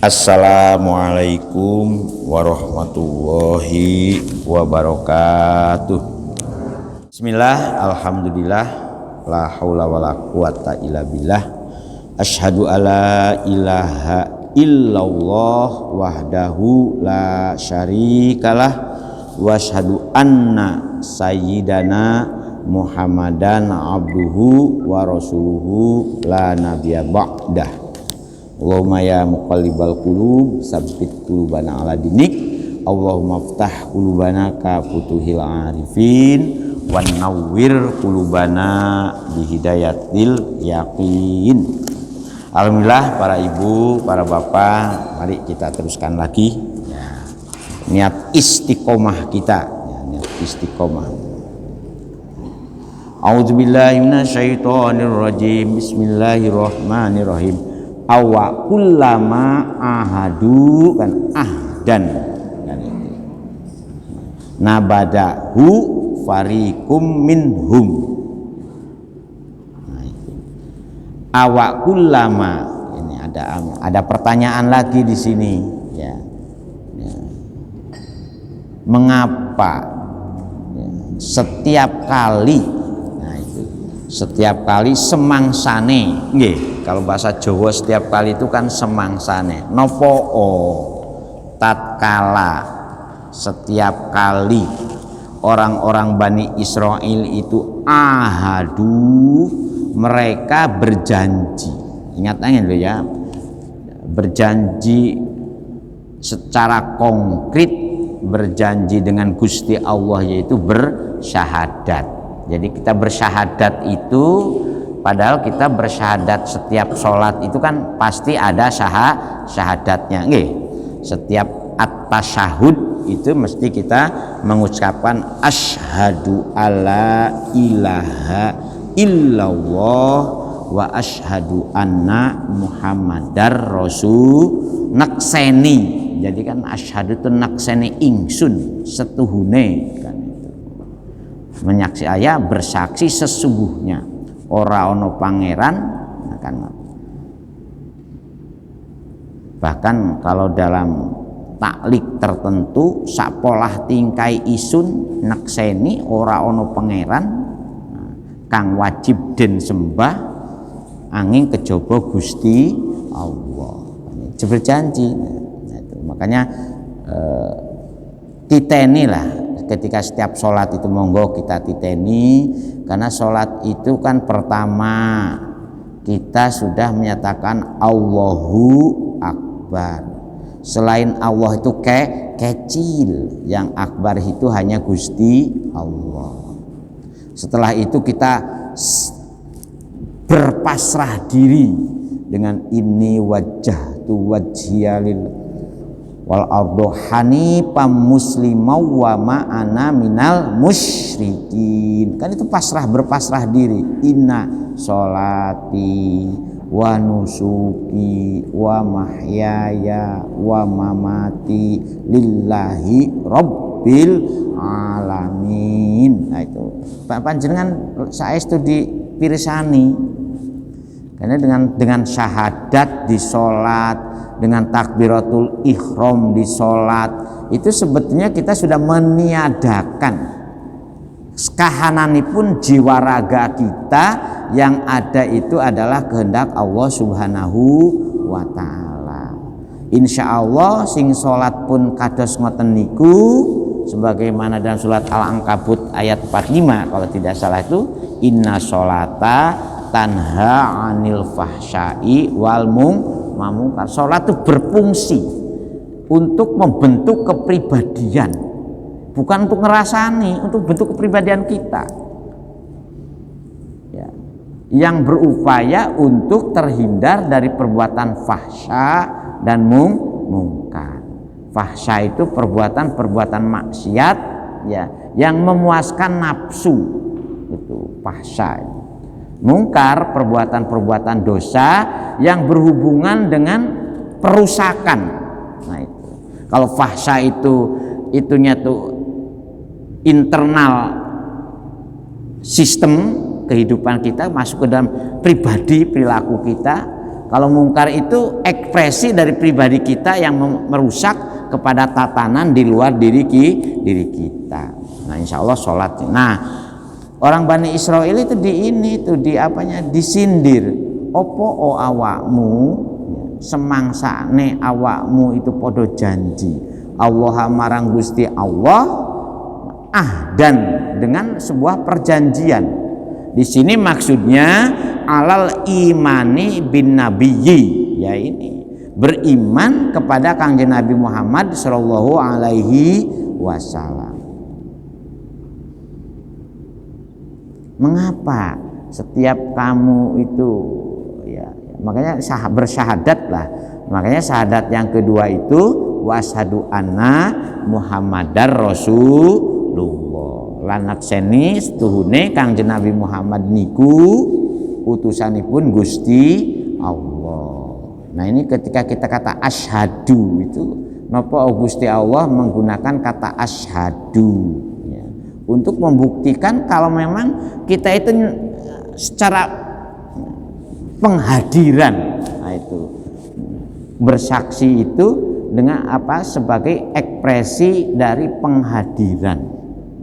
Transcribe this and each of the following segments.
Assalamualaikum warahmatullahi wabarakatuh. Bismillah, alhamdulillah, la haula wala quwata illa billah. Asyhadu alla ilaha illallah wahdahu la syarikalah wa asyhadu anna sayyidana Muhammadan abduhu wa rasuluhu la nabiyya ba'dah. Allahumma ya muqallibal qulub sabbit qulubana ala dinik. Allahumma ftah qulubana ka futuhil arifin wan nawwir qulubana bihidayatil yaqin. Alhamdulillah, para ibu, para bapak, mari kita teruskan lagi ya, niat istiqomah kita ya, niat istiqomah. A'udzubillahi minasyaitonirrajim. Bismillahirrahmanirrahim. Awa kullama ahadu kan ahdan kan itu. Nabadahu fariqum minhum. Nah, itu. Awa kullama, ini ada pertanyaan lagi di sini ya. Ya. Mengapa ya, setiap kali, nah itu, setiap kali semangsane nggih. Kalau bahasa Jawa setiap kali itu kan semangsane. Nopo tatkala setiap kali orang-orang Bani Israel itu ahadu, mereka berjanji. Ingat loh ya, berjanji secara konkret, berjanji dengan Gusti Allah, yaitu bersyahadat. Jadi kita bersyahadat itu, padahal kita bersyahadat setiap sholat itu kan pasti ada syahadatnya, nggih. Setiap at-tasyahud itu mesti kita mengucapkan asyhadu alla ilaha illallah wa asyhadu anna muhammadar rasul nakseni. Jadi kan asyhadu itu nakseni ingsun setuhune kan itu. Menyaksi ayah bersaksi sesungguhnya ora ono pangeran kan. Bahkan kalau dalam taklik tertentu sapolah tingkai isun nakseni ora ono pangeran kang wajib den sembah angin kejaba Gusti Allah. Berjanji. Nah, itu makanya titeni lah ketika setiap sholat itu, monggo kita titeni, karena sholat itu kan pertama kita sudah menyatakan Allahu Akbar. Selain Allah itu kecil, yang akbar itu hanya Gusti Allah. Setelah itu kita berpasrah diri dengan inni wajjahtu wajhiya lillah wal ardu hanifam muslimaw wa ma ana minal musyrikin. Kan itu pasrah, berpasrah diri. Inna sholati wa nusuki wa mahyaya wa mamati lillahi rabbil alamin. Nah itu panjenengan saestu dipirsani, karena dengan syahadat di sholat, dengan takbiratul ihram di sholat, itu sebetulnya kita sudah meniadakan kahananipun jiwa raga kita, yang ada itu adalah kehendak Allah Subhanahu wa ta'ala. Insya Allah sing sholat pun kados ngoten niku, sebagaimana dalam surat Al-Ankabut ayat 45 kalau tidak salah itu, inna sholata tanha anil fahsyai wal mungkar. Sholat itu berfungsi untuk membentuk kepribadian, bukan untuk ngerasani, untuk bentuk kepribadian kita ya, yang berupaya untuk terhindar dari perbuatan fahsya dan mungkar. Fahsya itu perbuatan-perbuatan maksiat ya, yang memuaskan nafsu, itu fahsya. Mungkar perbuatan-perbuatan dosa yang berhubungan dengan perusakan. Nah itu. Kalau fahsya itunya tuh internal sistem kehidupan kita, masuk ke dalam pribadi, perilaku kita. Kalau mungkar itu ekspresi dari pribadi kita yang merusak kepada tatanan di luar diri kita. Nah, insya Allah sholat. Nah, orang Bani Israel itu disindir. Opo awakmu semangsane awakmu itu podo janji Allah marang Gusti Allah dan dengan sebuah perjanjian. Di sini maksudnya alal imani bin nabiyyi, ya ini beriman kepada Kanjeng Nabi Muhammad sallallahu alaihi wasallam. Mengapa setiap kamu itu makanya bersyahadatlah. Makanya syahadat yang kedua itu wasyhadu anna Muhammadar Rasulullah. Lanak seni setuhune Kanjeng Nabi Muhammad niku utusanipun Gusti Allah. Nah, ini ketika kita kata asyhadu itu napa Gusti Allah menggunakan kata asyhadu ya, untuk membuktikan kalau memang kita itu secara penghadiran, nah itu bersaksi itu dengan apa sebagai ekspresi dari penghadiran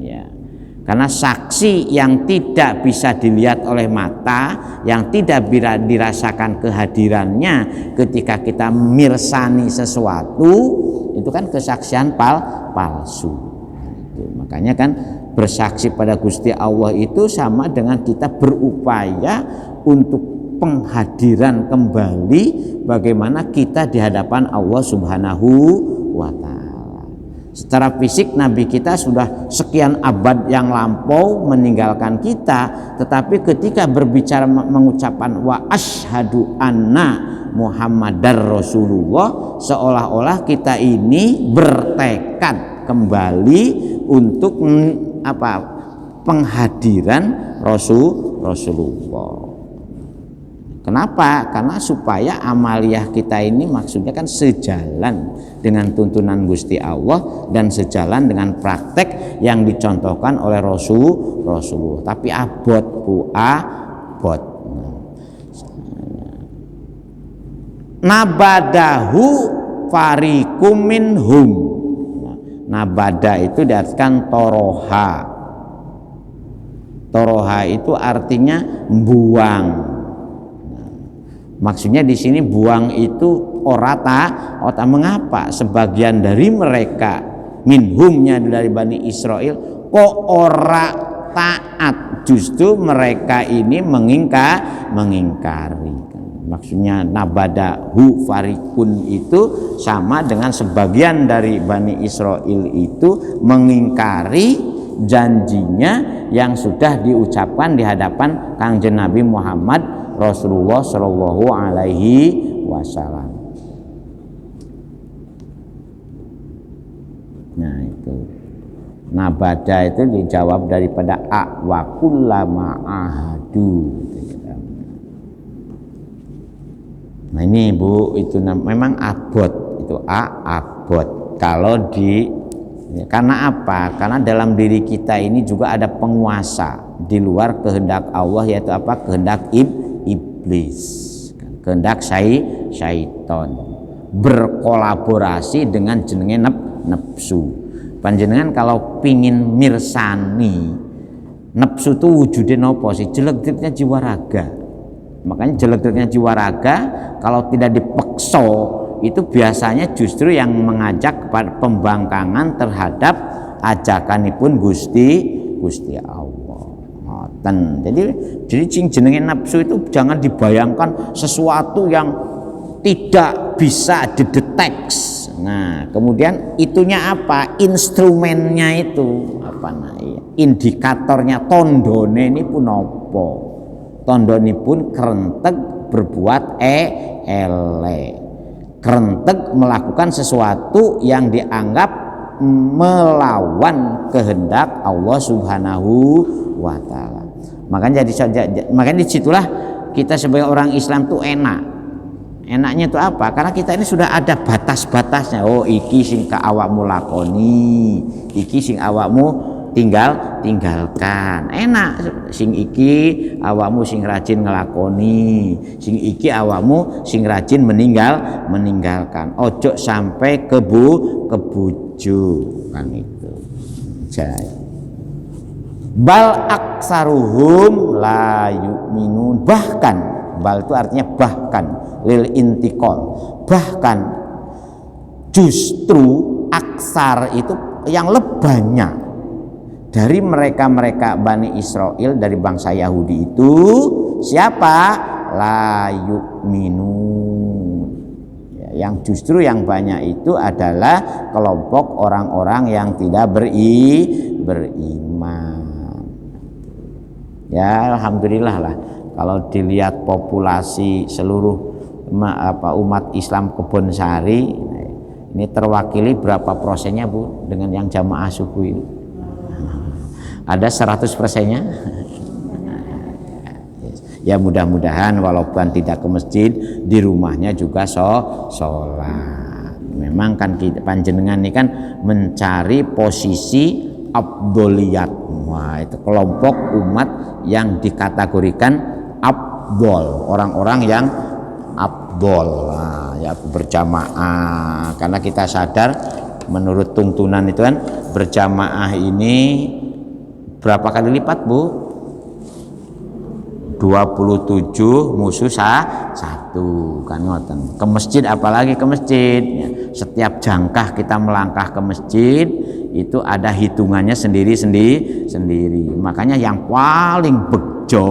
ya. Karena saksi yang tidak bisa dilihat oleh mata, yang tidak bisa dirasakan kehadirannya ketika kita mirsani sesuatu, itu kan kesaksian palsu. Itu makanya kan bersaksi pada Gusti Allah itu sama dengan kita berupaya untuk penghadiran kembali bagaimana kita di hadapan Allah Subhanahu wa Ta'ala. Secara fisik Nabi kita sudah sekian abad yang lampau meninggalkan kita, tetapi ketika berbicara mengucapkan wa asyhadu anna Muhammadar Rasulullah, seolah-olah kita ini bertekad kembali untuk penghadiran Rasulullah. Kenapa? Karena supaya amaliyah kita ini maksudnya kan sejalan dengan tuntunan Gusti Allah dan sejalan dengan praktek yang dicontohkan oleh Rasulullah. Tapi abot nabadahu fariqum minhum. Nabada itu diartikan toroha. Toroha itu artinya buang. Maksudnya di sini buang itu orata. Mengapa sebagian dari mereka minhumnya dari Bani Israel kok ora taat, justru mereka ini mengingkari. Maksudnya nabadahu farikun itu sama dengan sebagian dari Bani Israel itu mengingkari janjinya yang sudah diucapkan di hadapan Kanjeng Nabi Muhammad Rasulullah Shallallahu Alaihi Wasallam. Nah itu nabada itu dijawab daripada wa kullama ahadu. Nah ini Bu, itu memang abot, itu abot. Kalau karena apa? Karena dalam diri kita ini juga ada penguasa di luar kehendak Allah, yaitu apa? Kehendak iblis, kehendak syaiton berkolaborasi dengan jenenge nafsu. Panjenengan kalau pingin mirsani nafsu itu wujudnya nopo sih? Jelek-jeleknya jiwa raga. Makanya jelek-jeleknya jiwa raga kalau tidak dipeksa itu biasanya justru yang mengajak kepada pembangkangan terhadap ajakanipun Gusti Allah. Jadi jenenge nafsu itu jangan dibayangkan sesuatu yang tidak bisa dideteksi. Nah, kemudian itunya apa? Instrumennya itu apa indikatornya tondone ini pun apa? Tondone pun kerentek berbuat elek. Kerentek melakukan sesuatu yang dianggap melawan kehendak Allah Subhanahu wa Ta'ala. Makanya disitulah kita sebagai orang Islam tuh enaknya itu apa? Karena kita ini sudah ada batas-batasnya. Oh iki sing ka awakmu lakoni, iki sing awakmu tinggalkan. Enak sing iki awakmu sing rajin ngelakoni, sing iki awakmu sing rajin meninggalkan. Ojo sampai kebuju kan itu. Jaya. Bal aksaruhum la yu'minun. Bahkan bal itu artinya bahkan lil intikal. Bahkan justru aksar itu yang lebih banyak dari mereka Bani Israel dari bangsa Yahudi itu siapa? La yu'minun. Yang justru yang banyak itu adalah kelompok orang-orang yang tidak beriman. Ya alhamdulillah lah kalau dilihat populasi seluruh umat Islam Kebonsari ini terwakili berapa persennya Bu dengan yang jamaah suku ini? Ada 100%-nya? Ya mudah-mudahan walaupun tidak ke masjid di rumahnya juga sholat. Memang kan panjenengan ini kan mencari posisi abdoliyat. Wah, itu kelompok umat yang dikategorikan abdol, orang-orang yang abdol. Nah, ya berjamaah karena kita sadar menurut tuntunan itu kan berjamaah ini berapa kali lipat Bu? 27 musuh satu kan ngoten. Ke masjid apalagi ke masjid ya. Setiap jangkah kita melangkah ke masjid itu ada hitungannya sendiri. Makanya yang paling bejo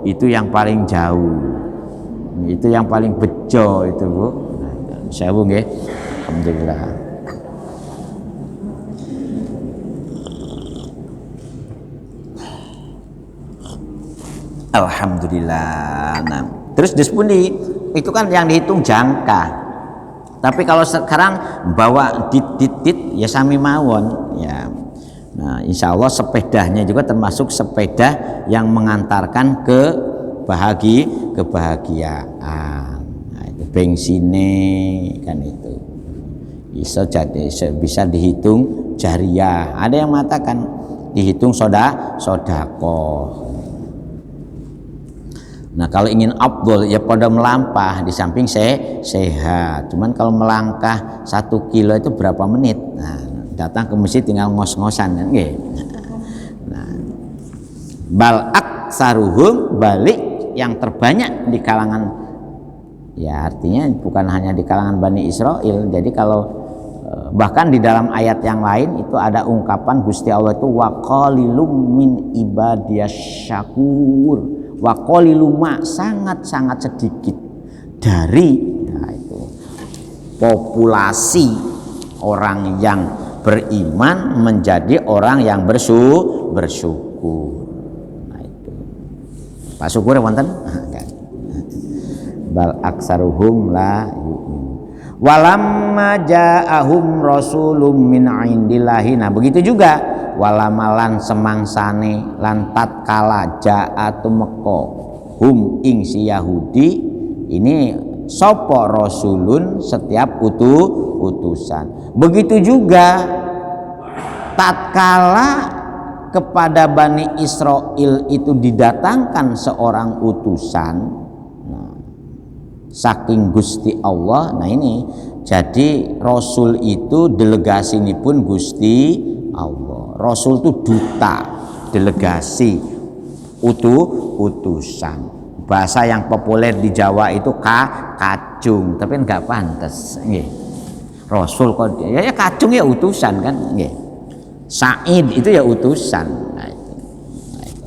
itu yang paling jauh. Itu yang paling bejo itu Bu. Saya Bu nggih. Alhamdulillah. Alhamdulillah. Nah, terus dispundi itu kan yang dihitung jangka. Tapi kalau sekarang bawa dit ya sami mawon ya. Nah, insya Allah sepedanya juga termasuk sepeda yang mengantarkan kebahagiaan. Nah, itu bensinnya kan itu bisa dihitung jariah. Ada yang mengatakan dihitung sodako. Nah kalau ingin afdol ya pada melampah di samping sehat. Cuman kalau melangkah 1 kilo itu berapa menit? Nah, datang ke masjid tinggal ngos-ngosan kan? Nah, bal aksaruhum balik yang terbanyak di kalangan ya artinya bukan hanya di kalangan Bani Israel. Jadi kalau bahkan di dalam ayat yang lain itu ada ungkapan Gusti Allah itu wa qalilum min ibadiyasy syakur. Wa qaliluma sangat-sangat sedikit dari itu populasi orang yang beriman menjadi orang yang bersyukur. Nah itu. Pak syukur wonten? Bal aksaruhum la yu'min. Walamma ja'ahum rasulun min indillahi. Nah begitu juga walamalan semangsane lan tatkala ja'atu meko hum ing si Yahudi ini sapa rasulun setiap utusan. Begitu juga tatkala kepada Bani Israel itu didatangkan seorang utusan saking Gusti Allah. Nah ini jadi rasul itu delegasi ini pun Gusti Allah. Rasul itu duta, delegasi, utusan. Bahasa yang populer di Jawa itu kacung, tapi enggak pantas. Nggih. Rasul kok ya kacung ya utusan kan, nggih. Said itu ya utusan. Nah, itu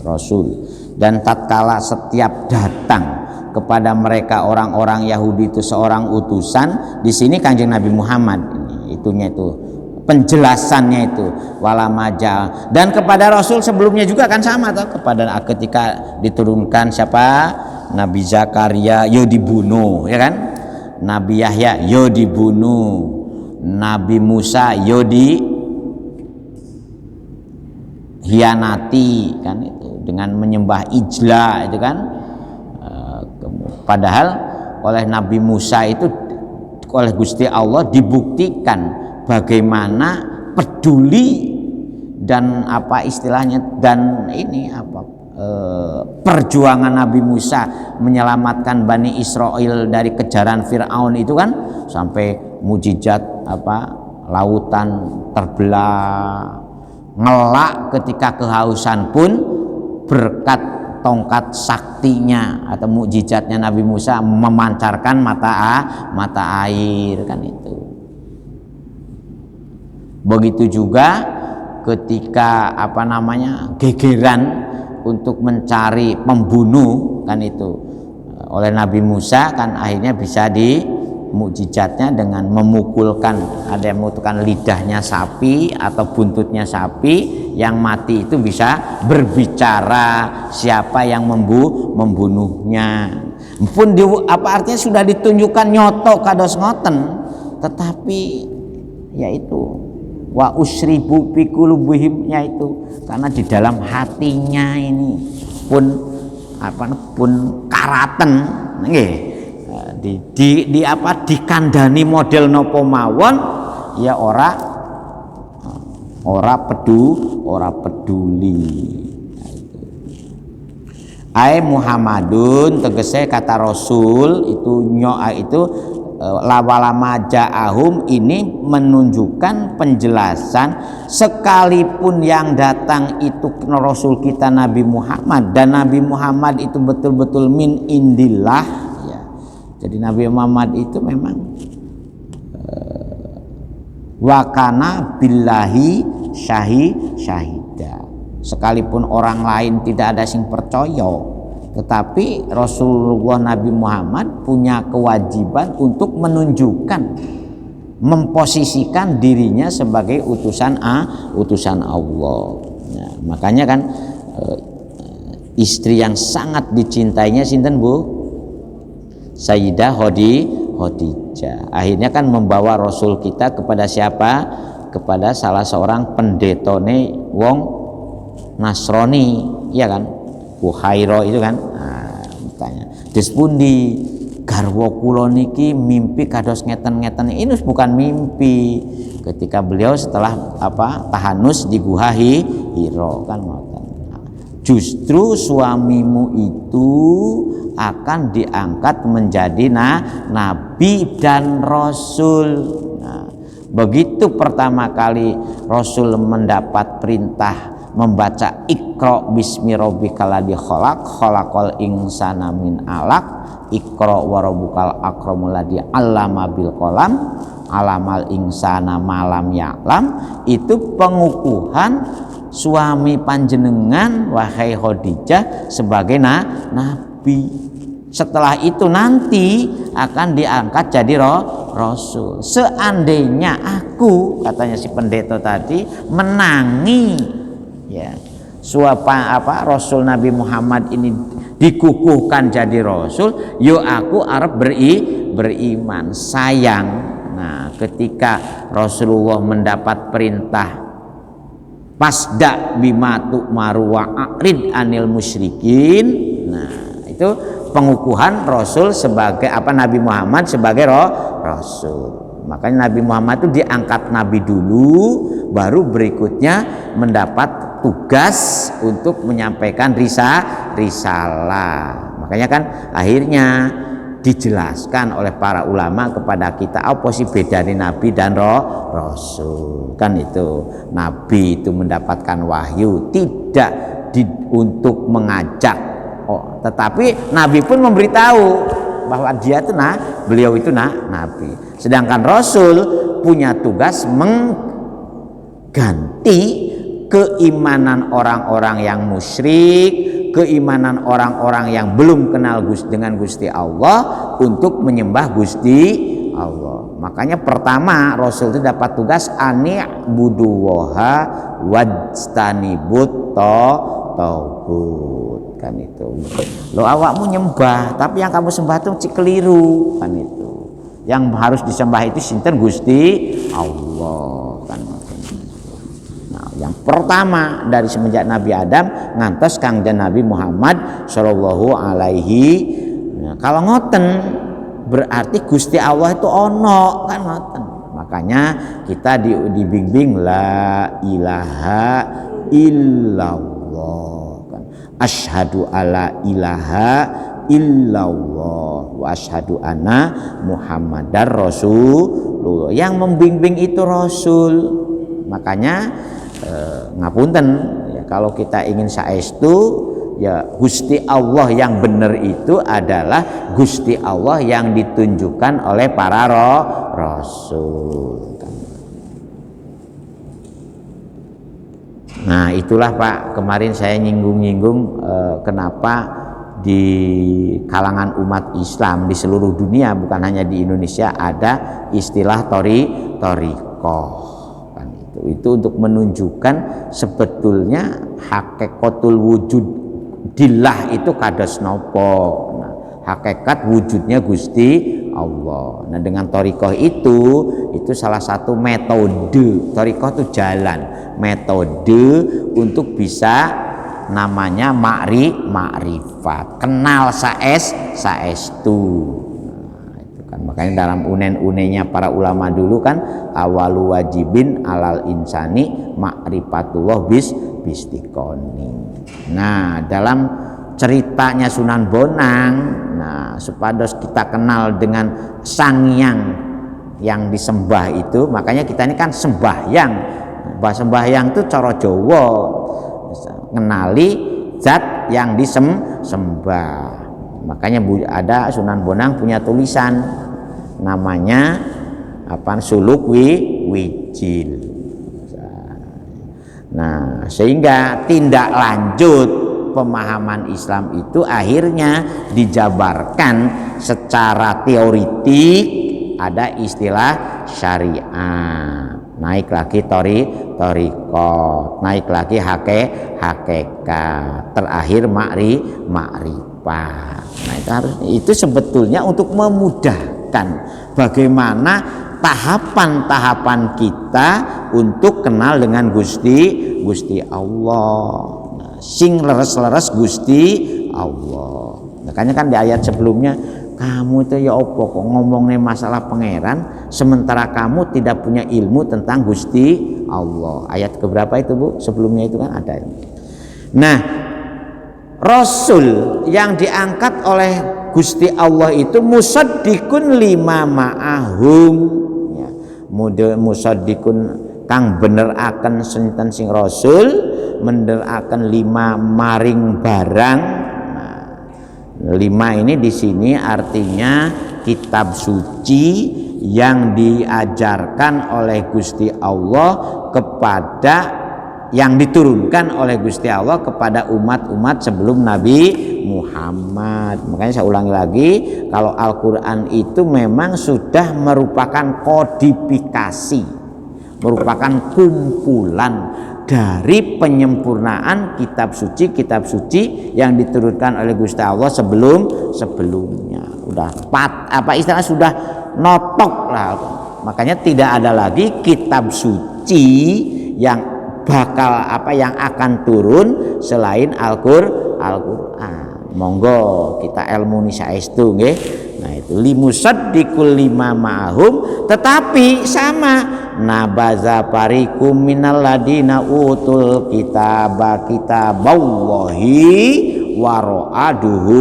Rasul. Dan tatkala setiap datang kepada mereka orang-orang Yahudi itu seorang utusan, di sini Kanjeng Nabi Muhammad itunya itu penjelasannya itu walamaja. Dan kepada Rasul sebelumnya juga kan sama toh, kepada ketika diturunkan siapa Nabi Zakaria yo dibunuh ya kan, Nabi Yahya yo dibunuh, Nabi Musa yo hianati kan itu dengan menyembah ijla itu kan. Padahal oleh Nabi Musa itu oleh Gusti Allah dibuktikan bagaimana peduli dan apa istilahnya, dan ini apa perjuangan Nabi Musa menyelamatkan Bani Israel dari kejaran Fir'aun itu kan, sampai mujizat apa lautan terbelah, ngelak ketika kehausan pun berkat tongkat saktinya atau mukjizatnya Nabi Musa memancarkan mata air kan itu. Begitu juga ketika apa namanya gegeran untuk mencari pembunuh kan itu oleh Nabi Musa kan, akhirnya bisa di mukjizatnya dengan memukulkan, ada yang membutuhkan lidahnya sapi atau buntutnya sapi, yang mati itu bisa berbicara siapa yang membunuhnya. Pun apa artinya sudah ditunjukkan nyoto kados ngoten, tetapi yaitu wa usribu fi qulubihimnya itu karena di dalam hatinya ini pun karaten nggih, di apa dikandani model nopo mawon ya ora peduli. Ai Muhammadun tegese kata Rasul itu lawalama ja'ahum ini menunjukkan penjelasan sekalipun yang datang itu Rasul kita Nabi Muhammad, dan Nabi Muhammad itu betul-betul min indillah ya. Jadi Nabi Muhammad itu memang wakana billahi syahida, sekalipun orang lain tidak ada sing percaya, tetapi Rasulullah Nabi Muhammad punya kewajiban untuk menunjukkan, memposisikan dirinya sebagai utusan Allah. Nah, makanya kan istri yang sangat dicintainya sinten Bu? Sayyidah Khadijah. Akhirnya kan membawa Rasul kita kepada siapa? Kepada salah seorang pendetone wong Nasrani, iya kan? Buhairo itu kan, tanya dispundi garwa kula niki mimpi kados ngeten-ngeten. Ini bukan mimpi, ketika beliau setelah tahanus di Gua Hiro kan ngoten. Justru suamimu itu akan diangkat menjadi nabi dan rasul. Nah, begitu pertama kali Rasul mendapat perintah membaca Iqra bismi rabbikal ladzi khalaq, khalaqal insana min 'alaq, Iqra wa rabbukal akramul ladzi 'allama bil qalam, 'allamal insana ma lam ya'lam. Itu pengukuhan suami panjenengan wahai Khadijah sebagai nabi. Setelah itu nanti akan diangkat jadi rasul. Seandainya aku, katanya si pendeta tadi, menangi ya Rasul Nabi Muhammad ini dikukuhkan jadi rasul, yo aku arep beriman. Sayang, nah ketika Rasulullah mendapat perintah pasda bima tu'maru wa a'rid anil musyrikin, nah itu pengukuhan Rasul sebagai Nabi Muhammad sebagai rasul. Makanya Nabi Muhammad itu diangkat nabi dulu, baru berikutnya mendapat tugas untuk menyampaikan risalah. Makanya kan akhirnya dijelaskan oleh para ulama kepada kita apa sih beda dari nabi dan rasul. Kan itu nabi itu mendapatkan wahyu tidak untuk mengajak, tetapi nabi pun memberitahu bahwa dia itu beliau itu nabi. Sedangkan rasul punya tugas mengganti keimanan orang-orang yang musyrik, keimanan orang-orang yang belum kenal dengan Gusti Allah untuk menyembah Gusti Allah. Makanya pertama Rasul itu dapat tugas ani'buduwaha wajtanibut tauhid kan itu. Lo awakmu nyembah, tapi yang kamu sembah itu keliru kan itu. Yang harus disembah itu sinten Gusti Allah kan. Nah, yang pertama dari semenjak Nabi Adam ngantos Kangjeng Nabi Muhammad sallallahu alaihi. Nah, kalau ngoten berarti Gusti Allah itu ono kan ngoten. Makanya kita dibimbing la ilaha illallah kan. Asyhadu alla ilaha illallah wa asyhadu anna Muhammadar Rasulullah. Yang membimbing itu Rasul. Makanya ngapunten ya, kalau kita ingin saestu ya Gusti Allah yang benar itu adalah Gusti Allah yang ditunjukkan oleh para rasul. Nah itulah Pak, kemarin saya nyinggung-nyinggung kenapa di kalangan umat Islam di seluruh dunia, bukan hanya di Indonesia, ada istilah thariqah kan. Itu untuk menunjukkan sebetulnya hakikatul wujud dillah itu kados nopo. Nah, hakikat wujudnya Gusti Allah. Nah dengan thariqah itu salah satu metode. Thariqah itu jalan, metode untuk bisa namanya makrifat, kenal saestu. Nah, itu kan makanya dalam unen-unenya para ulama dulu kan awalu wajibin alal insani makrifatullah bistikoni. Nah dalam ceritanya Sunan Bonang, nah supados kita kenal dengan Sang Hyang yang disembah itu, makanya kita ini kan sembahyang. Sembahyang itu cara Jawa, mengenali zat yang disembah. Makanya ada Sunan Bonang punya tulisan namanya apa, Suluk Wijil. Nah sehingga tindak lanjut pemahaman Islam itu akhirnya dijabarkan secara teoritik, ada istilah syariah, naik lagi thariqah, naik lagi hakikat, terakhir makrifat. Nah itu sebetulnya untuk memudahkan bagaimana tahapan-tahapan kita untuk kenal dengan Gusti Allah. Nah, sing leres-leres Gusti Allah. Makanya kan di ayat sebelumnya, kamu itu ya opo kok ngomongnya masalah pangeran sementara kamu tidak punya ilmu tentang Gusti Allah. Ayat keberapa itu Bu? Sebelumnya itu kan ada. Nah, Rasul yang diangkat oleh Gusti Allah itu musaddiqun lima ma'ahum ya, musaddiqun kang bener akan sinten sing Rasul, bener akan lima maring barang. Nah, lima ini di sini artinya kitab suci yang diajarkan oleh Gusti Allah kepada, yang diturunkan oleh Gusti Allah kepada umat-umat sebelum Nabi Muhammad. Makanya saya ulangi lagi, kalau Al-Quran itu memang sudah merupakan kodifikasi, merupakan kumpulan dari penyempurnaan kitab suci yang diturunkan oleh Gusti Allah sebelumnya. Udah istilahnya sudah notok lah. Makanya tidak ada lagi kitab suci yang yang akan turun selain Al-Qur'an. Monggo kita ilmu saestu nggih. Nah itu limusaddiqul lima ma'hum, tetapi sama nabaza parikum minal ladina utul kitaba kitaballahi wara'aduhu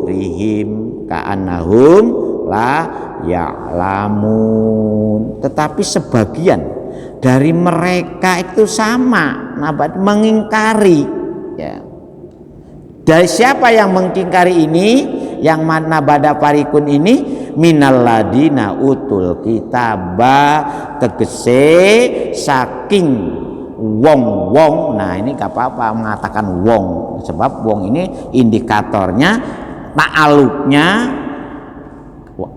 rihim ka'annahum la ya'lamun. Tetapi sebagian dari mereka itu sama mengingkari ya. Dari siapa yang mengingkari ini? Yang mana bada parikun ini? Minal ladina utul kitaba, tegese saking wong. Nah ini gak apa-apa mengatakan wong, sebab wong ini indikatornya ta'aluknya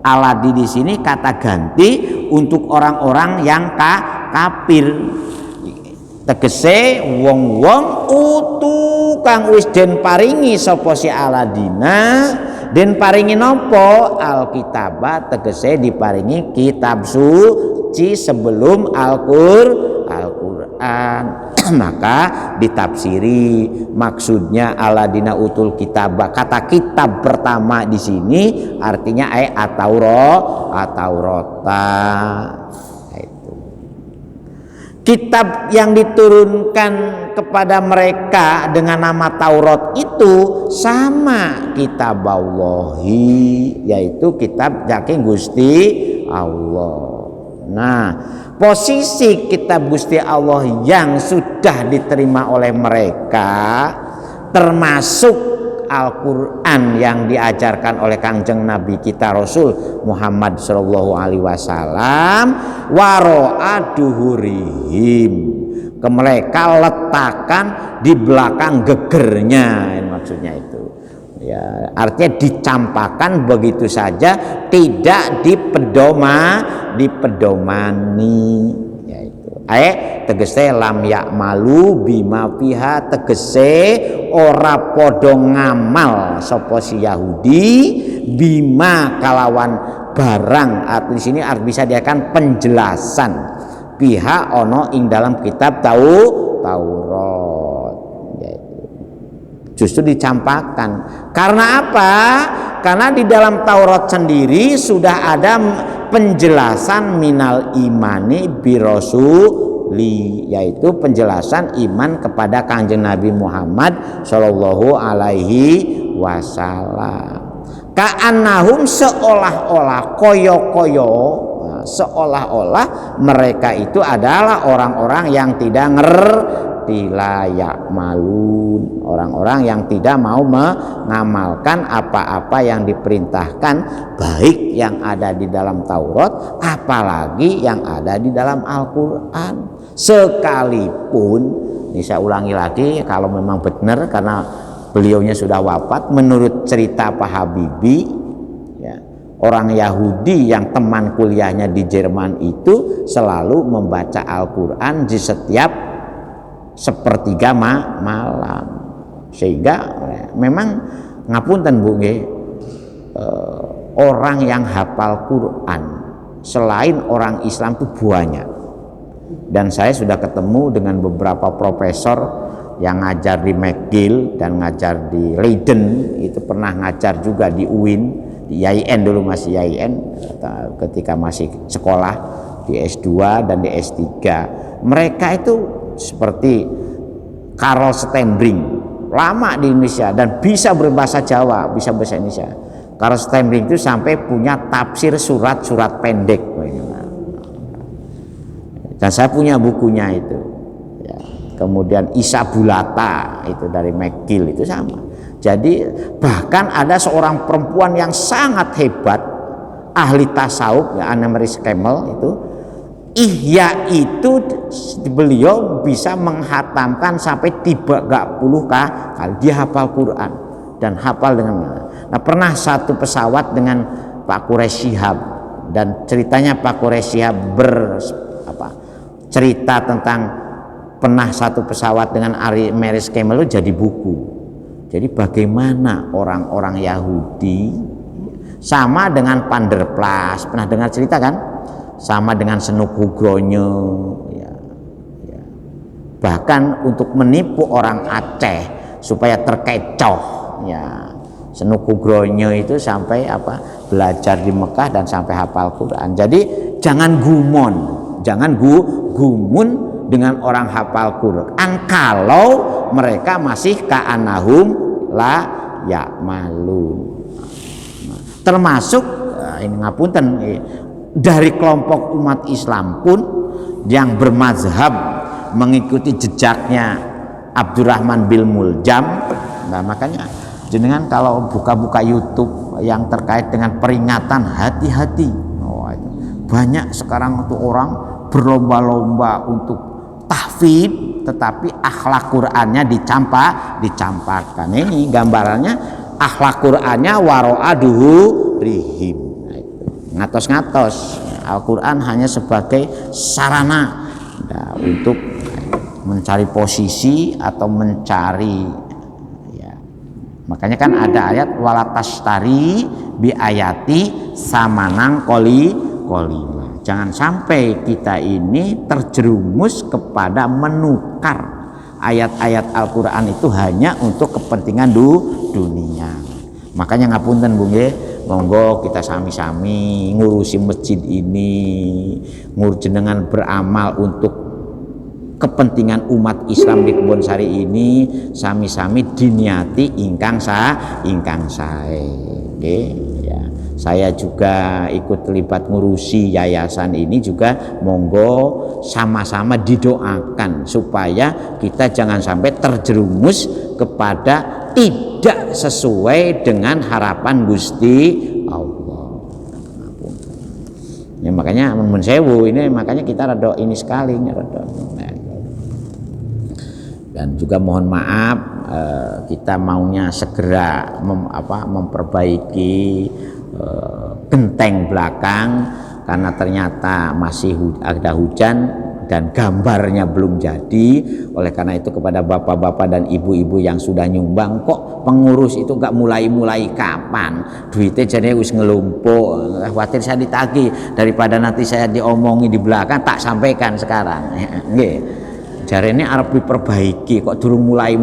aladi di sini kata ganti untuk orang-orang yang kafir. Tegese wong-wong utu kang wis den paringi sapa si Aladina, den paringi nopo alkitabah, tegese diparingi kitab suci sebelum Al-Qur'an. Maka ditafsiri maksudnya Aladina utul kitabah, kata kitab pertama di sini artinya ataurata. kitab yang diturunkan kepada mereka dengan nama Taurat itu sama kitab Allahi, yaitu kitab saking Gusti Allah. Nah, posisi kitab Gusti Allah yang sudah diterima oleh mereka termasuk Al-Quran yang diajarkan oleh Kangjeng Nabi kita Rasul Muhammad Shallallahu Alaihi Wasallam, waro'a duhurihim, ke mereka letakkan di belakang gegernya, maksudnya itu ya, artinya dicampakkan begitu saja, tidak dipedomani, yaitu tegese lam ya'malu bima fiha, tegese ora podo ngamal sapa si Yahudi bima kalawan barang, atau di sini bisa diakan penjelasan pihak ono ing dalam kitab Taurat, justru dicampakkan. Karena apa? Karena di dalam Taurat sendiri sudah ada penjelasan minal imani birasuli, yaitu penjelasan iman kepada Kanjeng Nabi Muhammad Shallallahu Alaihi Wasallam. Ka'annahum, seolah-olah koyo-koyo, seolah-olah mereka itu adalah orang-orang yang tidak ngerti, layak malun, orang-orang yang tidak mau mengamalkan apa-apa yang diperintahkan, baik yang ada di dalam Taurat apalagi yang ada di dalam Al-Quran. Sekalipun, ini saya ulangi lagi kalau memang benar, karena beliaunya sudah wafat, menurut cerita Pak Habibie ya, orang Yahudi yang teman kuliahnya di Jerman itu selalu membaca Al-Quran di setiap sepertiga malam, sehingga memang ngapunten Bu nggih, orang yang hafal Quran selain orang Islam itu banyak, dan saya sudah ketemu dengan beberapa profesor yang ngajar di McGill dan ngajar di Leiden, itu pernah ngajar juga di UIN, di IAIN, dulu masih IAIN ketika masih sekolah di S2 dan di S3. Mereka itu seperti Karl Stembring, lama di Indonesia dan bisa berbahasa Jawa, bisa bahasa Indonesia. Karl Stembring itu sampai punya tafsir surat-surat pendek, dan saya punya bukunya itu ya. Kemudian Isa Bulata itu dari McGill itu sama. Jadi bahkan ada seorang perempuan yang sangat hebat, ahli tasawuf ya, Annemarie Schimmel itu, Ihya itu beliau bisa menghatamkan sampai 30 kali, dia hafal Quran dan hafal dengan. Nah, pernah satu pesawat dengan Pak Quraish Shihab, dan ceritanya Pak Quraish Shihab cerita tentang pernah satu pesawat dengan Annemarie Schimmel itu jadi buku. Jadi bagaimana orang-orang Yahudi sama dengan Van der Plas, pernah dengar cerita kan? Sama dengan Senuk Hugronje ya. Bahkan untuk menipu orang Aceh supaya terkecoh ya, Senuk Hugronje itu sampai belajar di Mekah dan sampai hafal Quran. Jadi jangan gumun dengan orang hafal Quran kalau mereka masih ka'annahum la ya'malun. Termasuk ini ngapunten, dari kelompok umat Islam pun yang bermazhab mengikuti jejaknya Abdurrahman bin Muljam. Nah, makanya jenengan kalau buka-buka YouTube yang terkait dengan peringatan hati-hati, banyak sekarang itu orang berlomba-lomba untuk tahfidz, tetapi akhlak Qur'annya dicampakkan. Ini gambarannya akhlak Qur'annya waro'a duhurihim. Ngatos-ngatos, Al-Quran hanya sebagai sarana untuk mencari posisi atau mencari ya. Makanya kan ada ayat walatastari bi ayati samanang kolima. Jangan sampai kita ini terjerumus kepada menukar ayat-ayat Al-Quran itu hanya untuk kepentingan dunia. Makanya ngapunten Bu nggih, monggo kita sami-sami ngurusi masjid ini, jenengan beramal untuk kepentingan umat Islam di Kebonsari ini sami-sami diniati ingkang sae. Nggih, ya. Saya juga ikut terlibat ngurusi yayasan ini juga, monggo sama-sama didoakan supaya kita jangan sampai terjerumus kepada tidak sesuai dengan harapan Gusti Allah. Ya makanya mun sewu ini, makanya kita rada ini sekali rada. Dan juga mohon maaf, kita maunya segera memperbaiki genteng belakang karena ternyata masih ada hujan dan gambarnya belum jadi. Oleh karena itu kepada bapak-bapak dan ibu-ibu yang sudah nyumbang, kok pengurus itu gak mulai kapan duitnya, jadi wis ngelumpuk, khawatir saya ditagih daripada nanti saya diomongi di belakang, tak sampaikan sekarang. Nggih, jarene arep diperbaiki kok durung mulai.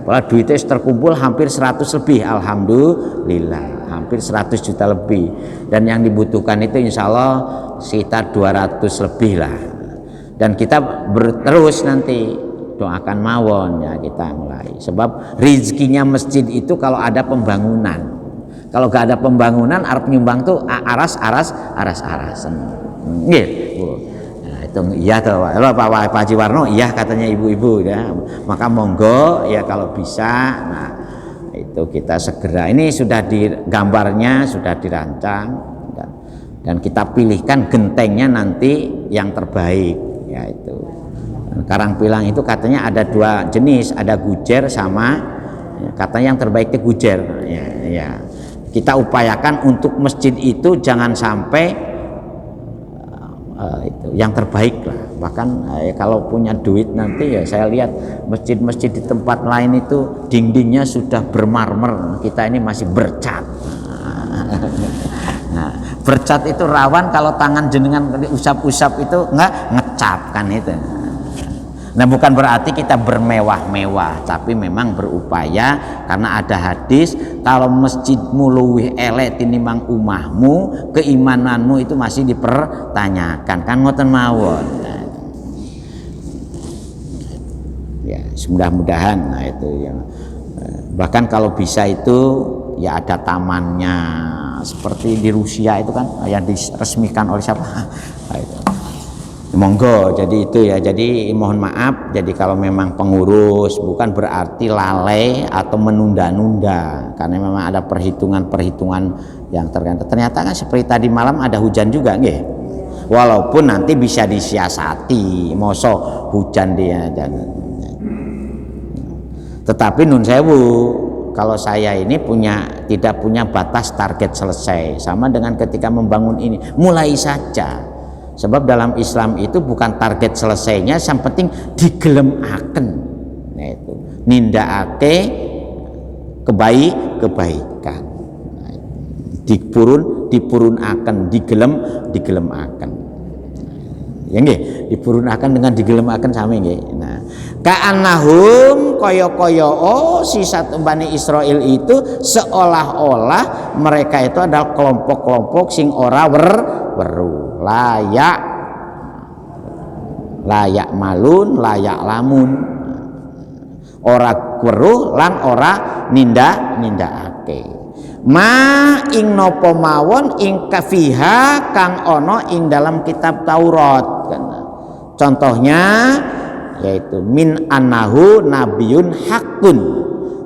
Padahal duitnya terkumpul hampir 100 lebih, alhamdulillah, hampir 100 juta lebih, dan yang dibutuhkan itu insya Allah sekitar 200 lebih lah. Dan kita terus nanti doakan mawon ya, kita mulai, sebab rezekinya masjid itu kalau ada pembangunan. Kalau gak ada pembangunan, arep nyumbang tuh aras-arasan. Nggih, Bu. Iya tuh Pak Haji Warno, iya katanya ibu-ibu ya, maka monggo ya kalau bisa. Nah itu kita segera, ini sudah gambarnya sudah dirancang dan kita pilihkan gentengnya nanti yang terbaik, yaitu Karangpilang itu katanya ada 2 jenis, ada gujer sama katanya yang terbaik itu gujer ya. Kita upayakan untuk masjid itu jangan sampai itu yang terbaik lah. Bahkan kalau punya duit nanti ya, saya lihat masjid-masjid di tempat lain itu dindingnya sudah bermarmer, kita ini masih bercat. Nah, bercat itu rawan kalau tangan jenengan usap-usap itu ngecap kan itu. Nah bukan berarti kita bermewah-mewah, tapi memang berupaya, karena ada hadis kalau masjidmu luwih elek tinimbang umahmu, keimananmu itu masih dipertanyakan, kan ngoten mawon. Ya mudah-mudahan, nah itu ya. Bahkan kalau bisa itu ya ada tamannya seperti di Rusia itu kan yang diresmikan oleh siapa? Nah, itu. Monggo, jadi itu ya. Jadi mohon maaf, jadi kalau memang pengurus bukan berarti lalai atau menunda-nunda, karena memang ada perhitungan-perhitungan yang ternyata kan seperti tadi malam ada hujan juga nggih. Walaupun nanti bisa disiasati, mosok hujan dia dan tetapi nun sewu, kalau saya ini tidak punya batas target selesai, sama dengan ketika membangun ini, mulai saja. Sebab dalam Islam itu bukan target selesainya, yang penting digelemaken. Nah itu nindakake kebaikan. Nah, dipurunaken, digelemaken. Ya nggih, dipurunaken dengan digelemaken sami nggih. Nah, ka'annahum kaya-kaya sisa Bani Israil itu seolah-olah mereka itu adalah kelompok-kelompok sing ora weru, layak malun, layak lamun, ora weruh lan ora nindakake ma ing napa mawon ing kafiha kang ana ing dalam kitab Taurat. Contohnya yaitu min anahu nabiyun hakun,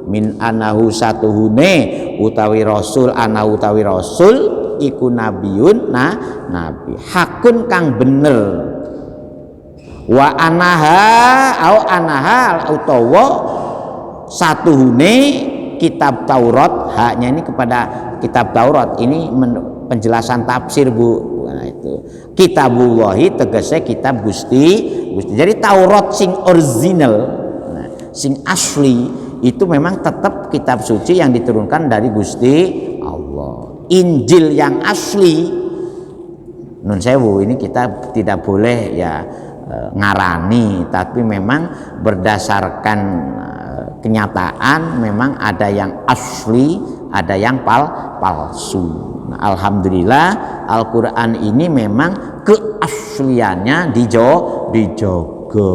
min anahu satuhune utawi rasul, anahu utawi rasul iku nabiyun nabi hakun kang bener, wa anaha utawa satuhune kitab Taurat. Haknya ini kepada kitab Taurat, ini penjelasan tafsir Bu. Nah itu kitabullahi tegese kitab Gusti. Jadi Taurat sing original, nah, sing asli itu memang tetap kitab suci yang diturunkan dari Gusti Allah. Injil yang asli, nun sewu, ini kita tidak boleh ya ngarani, tapi memang berdasarkan kenyataan memang ada yang asli, ada yang palsu. Nah, alhamdulillah Al-Quran ini memang keasliannya dijaga. dijogo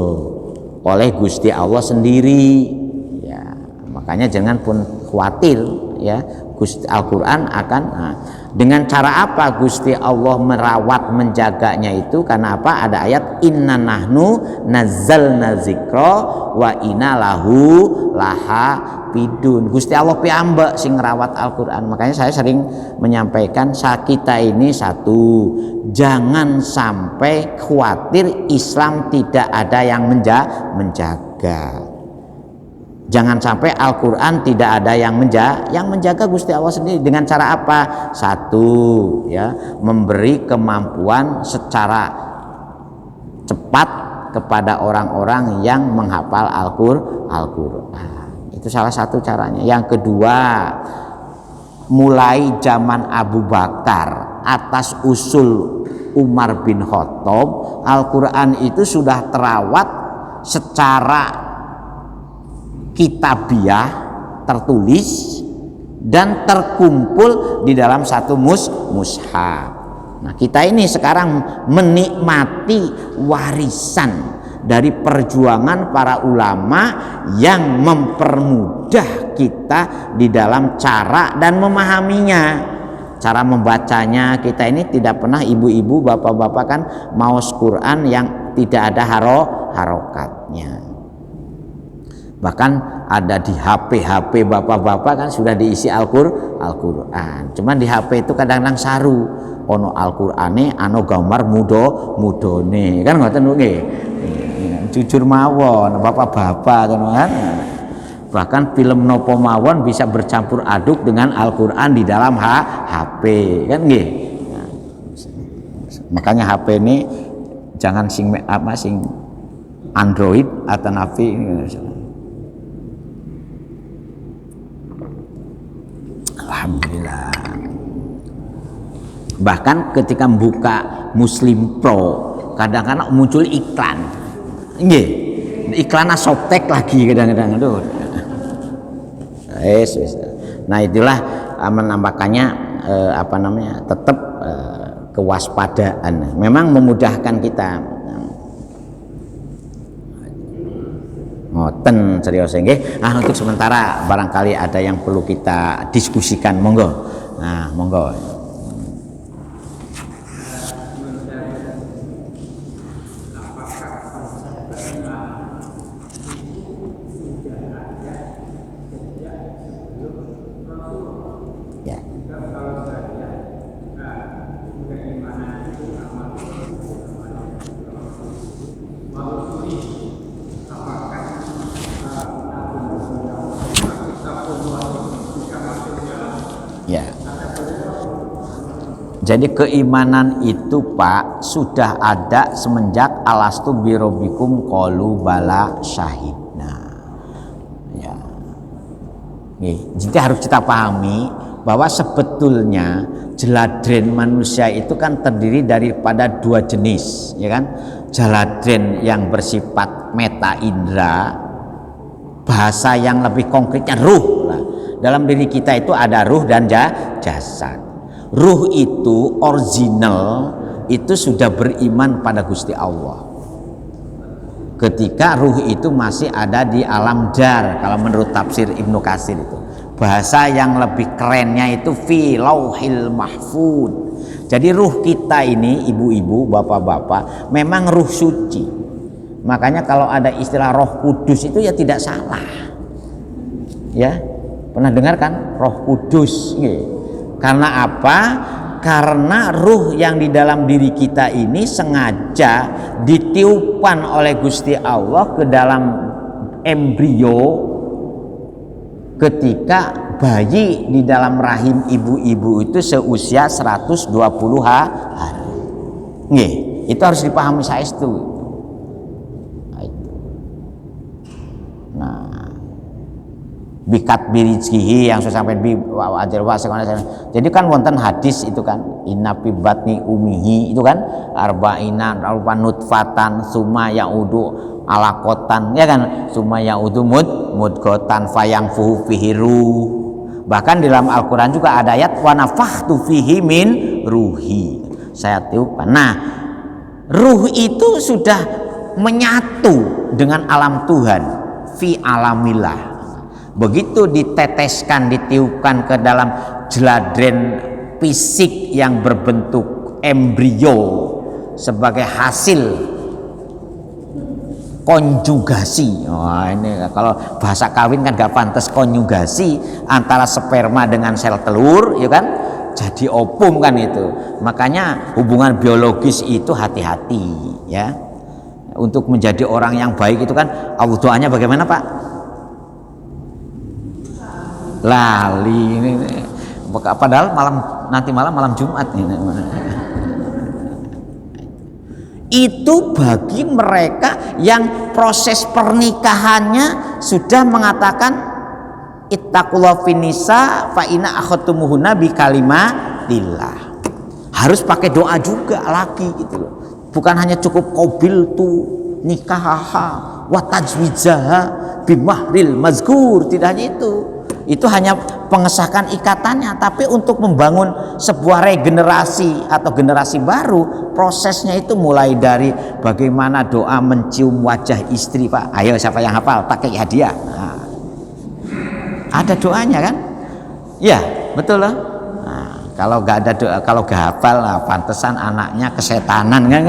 oleh Gusti Allah sendiri. Ya, makanya jangan pun khawatir ya, Gusti Al-Qur'an akan dengan cara apa Gusti Allah merawat menjaganya itu? Karena apa? Ada ayat inna nahnu nazzalna dzikra wa inna lahu lahafidun. Gusti Allah piyambak sing ngrawat Al-Qur'an. Makanya saya sering menyampaikan kita ini satu, jangan sampai khawatir Islam tidak ada yang menjaga. Jangan sampai Al-Quran tidak ada yang menjaga Gusti Allah sendiri. Dengan cara apa? Satu, ya, memberi kemampuan secara cepat kepada orang-orang yang menghafal Al-Quran. Itu salah satu caranya. Yang kedua, mulai zaman Abu Bakar atas usul Umar bin Khattab, Al-Quran itu sudah terawat secara kitabiah, tertulis dan terkumpul di dalam satu mushaf. Nah, kita ini sekarang menikmati warisan dari perjuangan para ulama yang mempermudah kita di dalam cara dan memahaminya. Cara membacanya, kita ini tidak pernah, ibu-ibu, bapak-bapak kan maos Quran yang tidak ada harokatnya. Bahkan ada di HP bapak-bapak kan sudah diisi Al-Quran. Cuman di HP itu kadang-kadang saru, ono Al-Qur'ane ano gambar mudone kan ngoten nggih. Jujur mawon bapak-bapak kan. Bahkan film nopo mawon bisa bercampur aduk dengan Al-Qur'an di dalam HP kan nggih. Nah, makanya HP ini jangan sing Android atau Navi. Alhamdulillah. Bahkan ketika membuka Muslim Pro kadang-kadang muncul iklan. Nggih. Iklan softtek lagi kadang-kadang. Aduh. Nah, itulah menambahkannya tetap kewaspadaan. Memang memudahkan kita. Ngoten serius nggih. Nah, untuk sementara barangkali ada yang perlu kita diskusikan, monggo. Nah, monggo. Ya. Ya. Jadi keimanan itu Pak sudah ada semenjak alastu birobikum qalu bala syahidna. Ya. Jadi harus kita pahami bahwa sebetulnya jeladren manusia itu kan terdiri daripada dua jenis, ya kan? Jeladren yang bersifat meta indra, bahasa yang lebih konkretnya ruh. Dalam diri kita itu ada ruh dan jasad. Ruh itu original itu sudah beriman pada Gusti Allah. Ketika ruh itu masih ada di alam dar, kalau menurut tafsir Ibnu Katsir itu. Bahasa yang lebih kerennya itu fi lauhil mahfud. Jadi ruh kita ini, ibu-ibu, bapak-bapak, memang ruh suci. Makanya kalau ada istilah Roh Kudus itu ya tidak salah. Ya. Pernah dengar kan Roh Kudus? Karena apa? Karena ruh yang di dalam diri kita ini sengaja ditiupkan oleh Gusti Allah ke dalam embrio ketika bayi di dalam rahim ibu-ibu itu seusia 120 hari. Nggih, itu harus dipahami saestu. Nah, bikat birizkihi yang saya sampaikan bi wajil wasekana. Jadi kan wonten hadis itu kan inna fi batni umihi itu kan arba'ina nutfatan summa yaudu alaqatan ya kan summa yaudu mudghatan fayangfuhu fihi ruh. Bahkan di dalam Al-Qur'an juga ada ayat wa nafakhtu fihi min ruhi. Saya tiupkan. Nah, ruh itu sudah menyatu dengan alam Tuhan, fi alamillah. Begitu diteteskan, ditiupkan ke dalam jeladren fisik yang berbentuk embrio sebagai hasil konjugasi. Ini kalau bahasa kawin kan gak pantas, konjugasi antara sperma dengan sel telur, ya kan? Jadi ovum kan itu. Makanya hubungan biologis itu hati-hati ya. Untuk menjadi orang yang baik itu kan doanya bagaimana, Pak? Lali ini. Padahal nanti malam Jumat ini. Itu bagi mereka yang proses pernikahannya sudah mengatakan ittaqullah finisa fa inna akhadtumuhunna bi kalimatillah. Harus pakai doa juga lagi gitu loh. Bukan hanya cukup qabil tu nikahaha wa tajwizaha bi mahril mazkur, tidak hanya itu. Itu hanya pengesahan ikatannya, tapi untuk membangun sebuah regenerasi atau generasi baru, prosesnya itu mulai dari bagaimana doa mencium wajah istri, Pak. Ayo siapa yang hafal, pakai hadiah. Nah, ada doanya kan? Ya, betul loh. Nah, kalau nggak ada doa, kalau nggak hafal, nah, pantesan anaknya kesetanan kan?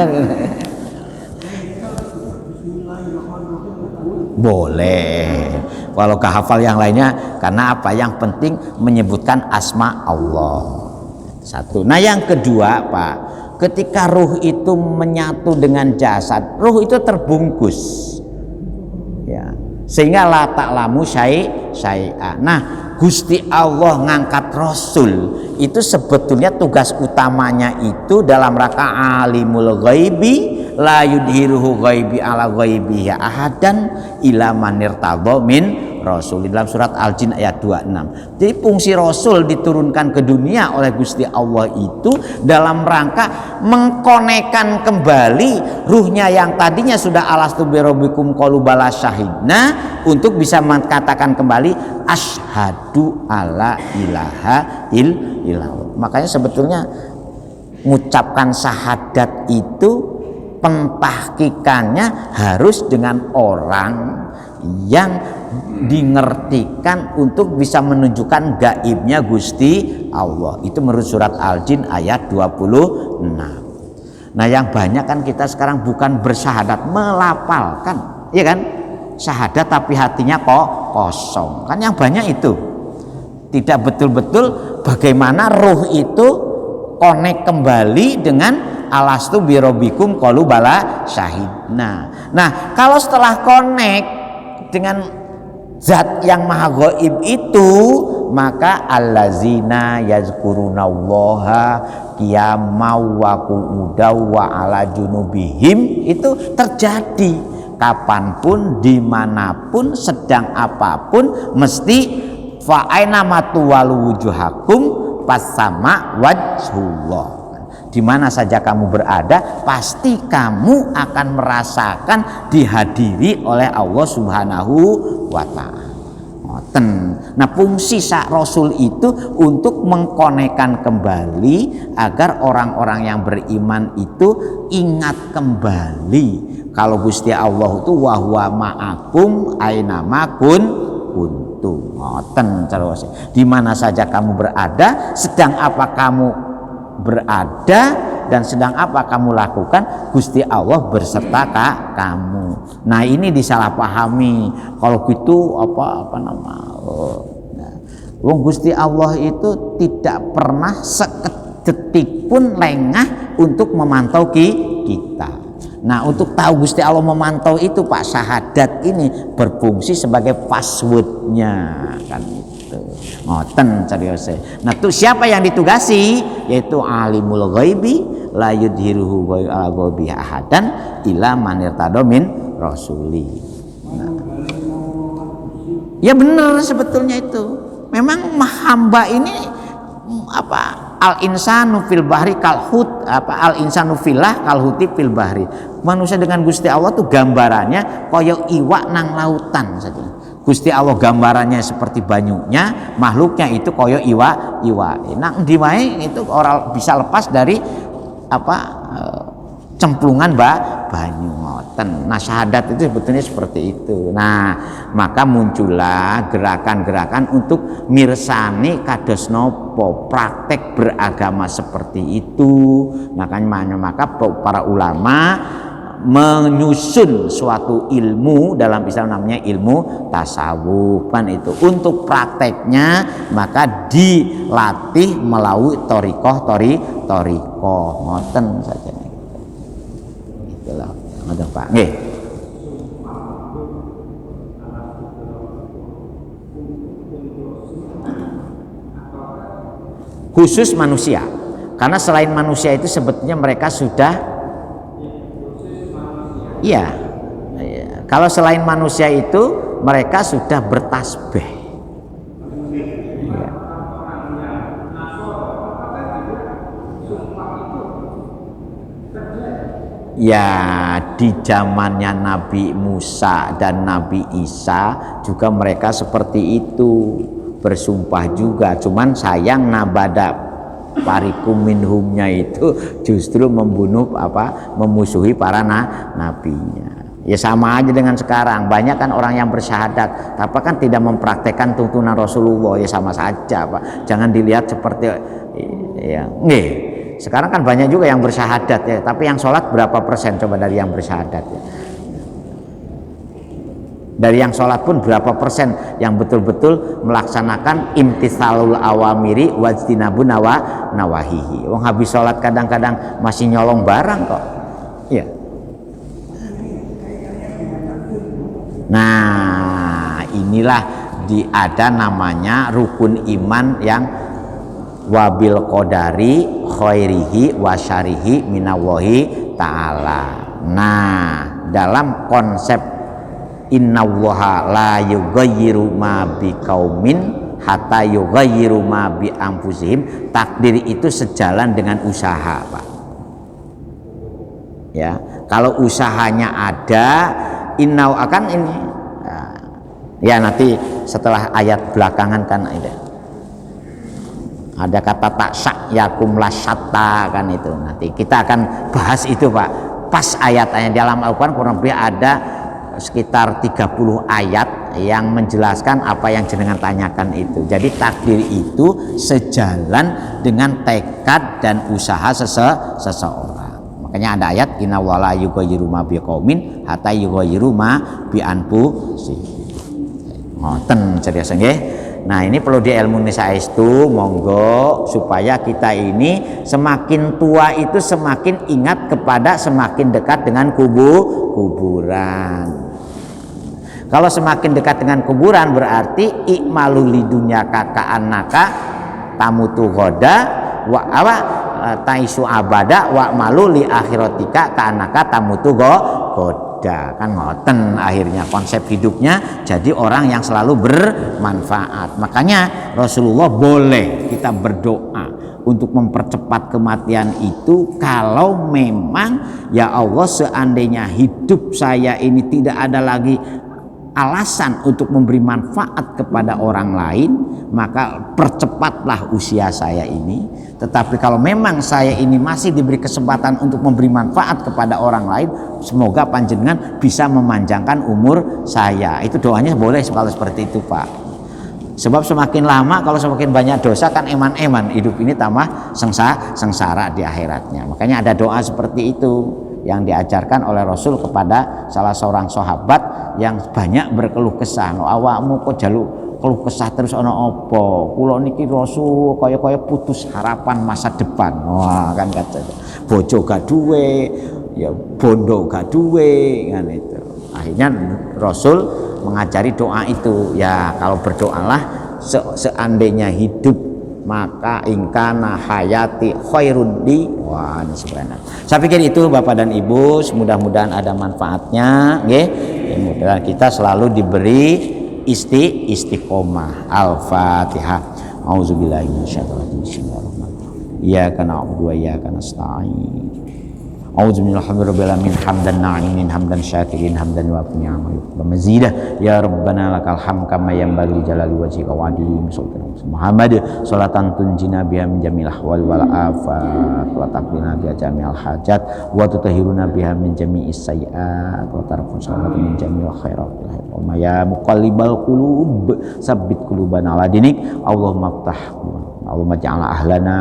Boleh. Kalau gak hafal yang lainnya, karena apa? Yang penting menyebutkan asma Allah. Satu. Nah yang kedua, Pak, ketika ruh itu menyatu dengan jasad, ruh itu terbungkus, ya, sehingga la ta'lamu syai'a. Nah, Gusti Allah ngangkat Rasul itu sebetulnya tugas utamanya itu dalam rangka alimul ghaibi la yudhiruhu ghaibi ala ghaibihi ahadan ila manirtadha min rasul, dalam surat Al-Jin ayat 26. Jadi fungsi Rasul diturunkan ke dunia oleh Gusti Allah itu dalam rangka mengkonekkan kembali ruhnya yang tadinya sudah alastu birabbikum qalu bala syahidna, untuk bisa mengatakan kembali asyhadu alla ilaha illallah. Makanya sebetulnya mengucapkan syahadat itu pentahkikannya harus dengan orang yang dingertikan untuk bisa menunjukkan gaibnya Gusti Allah. Itu menurut surat Al-Jin ayat 26. Nah yang banyak kan kita sekarang bukan bersyahadat, melafalkan, ya kan? Syahadat tapi hatinya kok kosong. Kan yang banyak itu tidak betul-betul bagaimana ruh itu connect kembali dengan alastu birabbikum qalu bala syahidna. Nah kalau setelah connect dengan zat yang maha gaib itu, maka allazina yazkurunallaha qiyamau wa qu'udaw wa ala junubihim, itu terjadi kapanpun, dimanapun, sedang apapun, mesti fa aina matuwalu wujuhakum pasama wajhullah. Di mana saja kamu berada, pasti kamu akan merasakan dihadiri oleh Allah Subhanahu wa ta'ala. Nah fungsi Rasul itu untuk mengkonekkan kembali agar orang-orang yang beriman itu ingat kembali kalau Gusti Allah itu wa huwa ma'akum aina ma kuntum. Terus di mana saja kamu berada, sedang apa kamu berada, dan sedang apa kamu lakukan, Gusti Allah berserta kamu. Nah ini disalahpahami. Kalau gitu apa nama? Wong Gusti Allah itu tidak pernah sedetik pun lengah untuk memantau kita. Nah untuk tahu Gusti Allah memantau itu, Pak, syahadat ini berfungsi sebagai passwordnya kan itu. Ngoten cariose. Nah tuh siapa yang ditugasi? Yaitu alimul ghaibi la yudhiruhu ala ghaibi ahadan ila manirtado min rasuli. Nah, ya benar sebetulnya itu. Memang hamba ini apa? Al insanu fil bahri kalhut, apa al insanu filah kalhuti fil bahri. Manusia dengan Gusti Allah tuh gambarannya koyo iwak nang lautan saja. Gusti Allah gambarannya seperti banyunya, makhluknya itu koyo iwak. Nang di wae itu orang bisa lepas dari apa cemplungan banyu ngoten. Nah, syahadat itu sebetulnya seperti itu. Nah, maka muncullah gerakan-gerakan untuk mirsani kados nopo praktek beragama seperti itu. Makanya maka para ulama menyusun suatu ilmu, dalam Islam namanya ilmu tasawuf kan itu. Untuk prakteknya maka dilatih melalui torikoh ngoten saja. Itulah ngoten Pak. Nggih. Khusus manusia, karena selain manusia itu sebetulnya mereka sudah iya, kalau selain manusia itu mereka sudah bertasbih. Ya, di zamannya Nabi Musa dan Nabi Isa juga mereka seperti itu, bersumpah juga. Cuman sayang nabada parikum minhumnya itu justru memusuhi para nabinya. Ya sama aja dengan sekarang, banyak kan orang yang bersyahadat tapi kan tidak mempraktekkan tuntunan Rasulullah, ya sama saja Pak. Jangan dilihat seperti ya nggih. Sekarang kan banyak juga yang bersyahadat ya, tapi yang sholat berapa persen coba dari yang bersyahadat ya? Dari yang sholat pun berapa persen yang betul-betul melaksanakan imtithalul awamiri wajtinabun nawahihi. Wong habis sholat kadang-kadang masih nyolong barang kok. Iya. Nah, inilah ada namanya rukun iman yang wabil qadari khairihi wa syarihi minallahi ta'ala. Nah, dalam konsep innallaha la yughayyiru ma biqaumin hatta yughayyiru ma bi anfusihim, takdir itu sejalan dengan usaha Pak. Ya, kalau usahanya ada innau akan ini ya nanti setelah ayat belakangan kan ada kata taksak yakum lasyata kan itu, nanti kita akan bahas itu Pak. Pas ayat-ayat dalam Al-Quran kurang lebih ada sekitar 30 ayat yang menjelaskan apa yang jenengan tanyakan itu. Jadi takdir itu sejalan dengan tekad dan usaha seseorang. Makanya ada ayat inna wala yughayyiru ma biqaumin hatta yughayyiru ma bi anfusihim. Ngoten serius nggih. Nah, ini perlu diilmuni saestu monggo supaya kita ini semakin tua itu semakin ingat kepada semakin dekat dengan kuburan. Kalau semakin dekat dengan kuburan berarti ikmalu lidunya kaka'annaka tamutu ghoda wa taisu abada wa malu li akhiratika ka'annaka tamutu ghoda. Kan ngoten akhirnya konsep hidupnya jadi orang yang selalu bermanfaat. Makanya Rasulullah boleh kita berdoa untuk mempercepat kematian itu kalau memang ya Allah seandainya hidup saya ini tidak ada lagi alasan untuk memberi manfaat kepada orang lain, maka percepatlah usia saya ini. Tetapi kalau memang saya ini masih diberi kesempatan untuk memberi manfaat kepada orang lain, semoga panjenengan bisa memanjangkan umur saya. Itu doanya boleh kalau seperti itu Pak. Sebab semakin lama kalau semakin banyak dosa kan eman-eman hidup ini tambah sengsara di akhiratnya. Makanya ada doa seperti itu yang diajarkan oleh Rasul kepada salah seorang sahabat yang banyak berkeluh kesah. No, awakmu kok jaluk keluh kesah terus ana apa? Kula niki Rasul kaya-kaya putus harapan masa depan. Wah, kan kata bojo gak duwe, ya bondo gak duwe kan itu. Akhirnya Rasul mengajari doa itu. Ya, kalau berdoalah seandainya hidup maka ingkana hayati khairun li. Wah, ini sebenarnya saya pikir itu Bapak dan Ibu, mudah-mudahan ada manfaatnya nggih. Mudah-mudahan kita selalu diberi istiqomah. Al-Fatihah. Auzubillahi minasyaitonir rajim. Bismillahirrahmanirrahim. Iyyaka na'budu wa iyyaka nasta'in. Auzubillahi alamin hamdan na'imin hamdan syakirin hamdan wa ni'mal mazidah ya rabbana lakal hamd kama yanbaghi jalali wajhika wa adim sultan Muhammad salatan tunjina biha min jamil ahwal wal afat wa taqina biha jami'al hajat wa tutahhiruna biha min jami'is sayyi'at wa tarfa'una min jami'il khairat wa ya muqallibal qulub sabbit qulubana ala dinik Allahumma ftah Allahumma ja'ala ahlana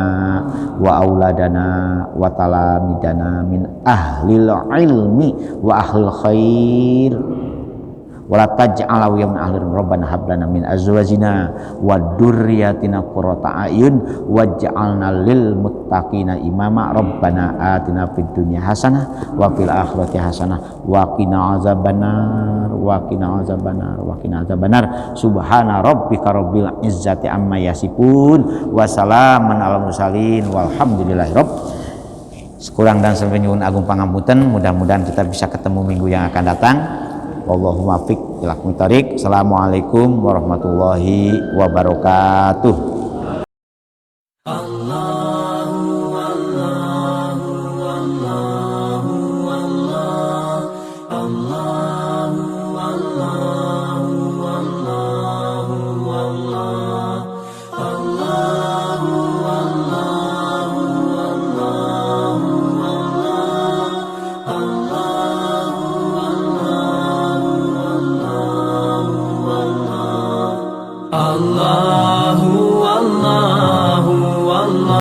wa auladana wa talamidana min ahlil ilmi wa ahlil khair wa la taj'ala wa min ahlil rabbana hablana min azwajina wa dzurriyyatina qurrata a'yun waj'alna lil muttaqina imama rabbana atina fid dunya hasanah wa fil akhirati hasanah wa qina azabannar wa qina azabannar wa qina azabannar subhana rabbika rabbil izzati amma yasifun wa salamun alal mursalin walhamdulillahi rabb. Sekurang dan selebihnya nyuwun agung pangapunten, mudah-mudahan kita bisa ketemu minggu yang akan datang. Wallahumma fiq ila aqwamit thoriq. Assalamualaikum warahmatullahi wabarakatuh.